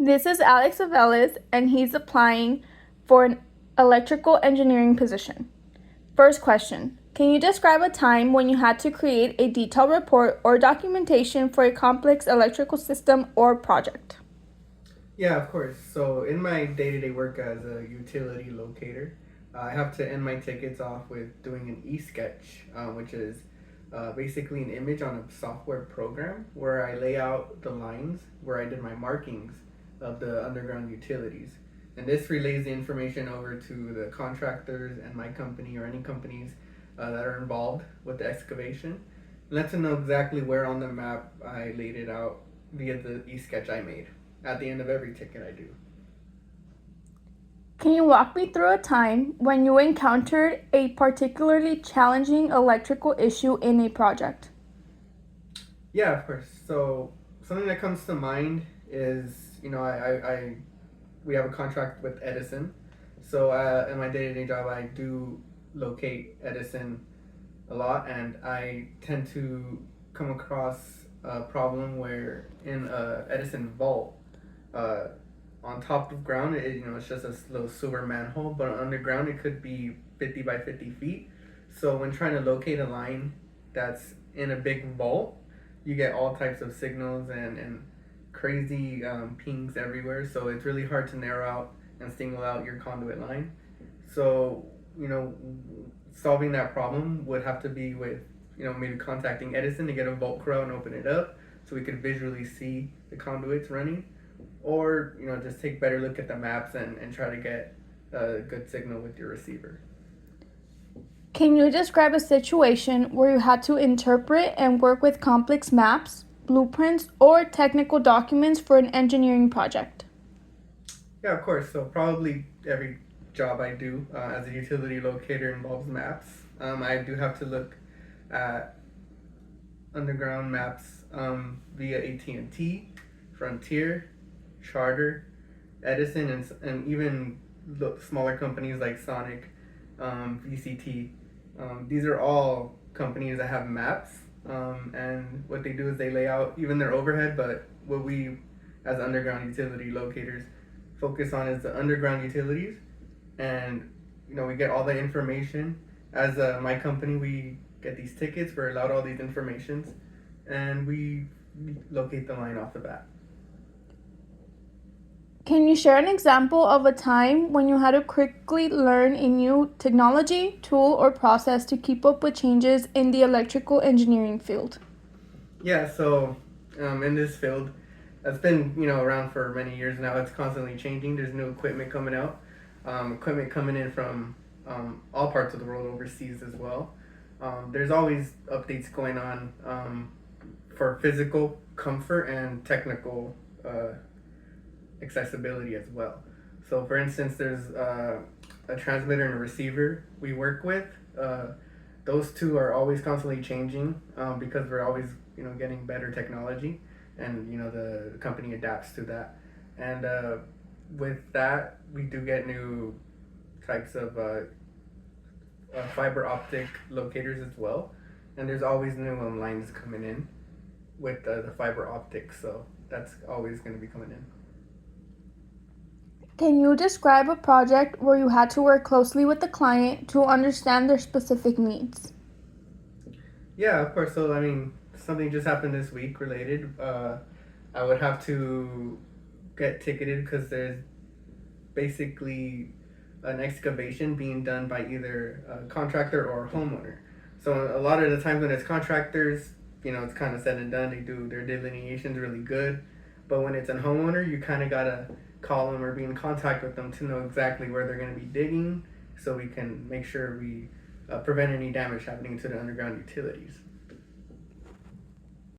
This is Alex Avelis, and he's applying for an electrical engineering position. First question: can you describe a time when you had to create a detailed report or documentation for a complex electrical system or project? Yeah, of course. So in my day-to-day work as a utility locator, I have to end my tickets off with doing an e-sketch, which is basically an image on a software program where I lay out the lines where I did my markings of the underground utilities. And this relays the information over to the contractors and my company or any companies that are involved with the excavation. Let them know exactly where on the map I laid it out via the e-sketch I made at the end of every ticket I do. Can you walk me through a time when you encountered a particularly challenging electrical issue in a project? Yeah, of course. So something that comes to mind is, I we have a contract with Edison. So in my day-to-day job, I do locate Edison a lot, and I tend to come across a problem where in a Edison vault, uh, on top of ground, it's just a little sewer manhole, but underground it could be 50 by 50 feet. So when trying to locate a line that's in a big vault, you get all types of signals and crazy pings everywhere. So it's really hard to narrow out and single out your conduit line. So, you know, solving that problem would have to be with, maybe contacting Edison to get a vault crew and open it up so we could visually see the conduits running, or just take a better look at the maps and try to get a good signal with your receiver. Can you describe a situation where you had to interpret and work with complex maps, blueprints, or technical documents for an engineering project? Yeah, of course. So probably every job I do as a utility locator involves maps. I do have to look at underground maps via AT&T, Frontier, Charter, Edison, and even smaller companies like Sonic, VCT. These are all companies that have maps, and what they do is they lay out even their overhead. But what we, as underground utility locators, focus on is the underground utilities, and we get all the information. As my company, we get these tickets. We're allowed all these informations, and we locate the line off the bat. Can you share an example of a time when you had to quickly learn a new technology, tool, or process to keep up with changes in the electrical engineering field? Yeah, so in this field, that's been around for many years now. It's constantly changing. There's new equipment coming out, equipment coming in from all parts of the world, overseas as well. There's always updates going on for physical comfort and technical accessibility as well. So, for instance, there's a transmitter and a receiver we work with. Those two are always constantly changing because we're always getting better technology, and the company adapts to that. And with that, we do get new types of fiber optic locators as well, and there's always new lines coming in with the fiber optics. So that's always going to be coming in. Can you describe a project where you had to work closely with the client to understand their specific needs? Yeah, of course. So, I mean, something just happened this week related. I would have to get ticketed because there's basically an excavation being done by either a contractor or a homeowner. So, a lot of the times when it's contractors, it's kind of said and done. They do their delineations really good. But when it's a homeowner, you kind of got to call them or be in contact with them to know exactly where they're going to be digging so we can make sure we prevent any damage happening to the underground utilities.